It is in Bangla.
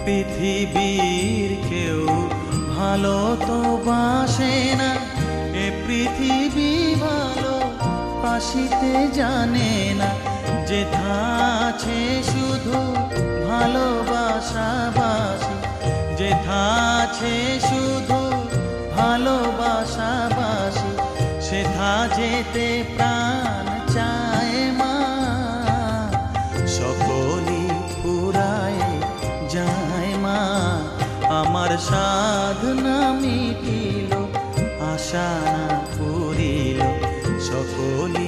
পৃথিবীর কেউ ভালো তো বাসে না, এ পৃথিবী ভালো বাসিতে জানে না। যেথা আছে শুধু ভালোবাসাবাসি, যেথা আছে শুধু ভালোবাসাবাসি, সেথা যেতে প্রাণ চায় মা। সকলই ফুরায় যায় মা, আমার সাধনা মিটিল, আশা না পুরিল। সকলই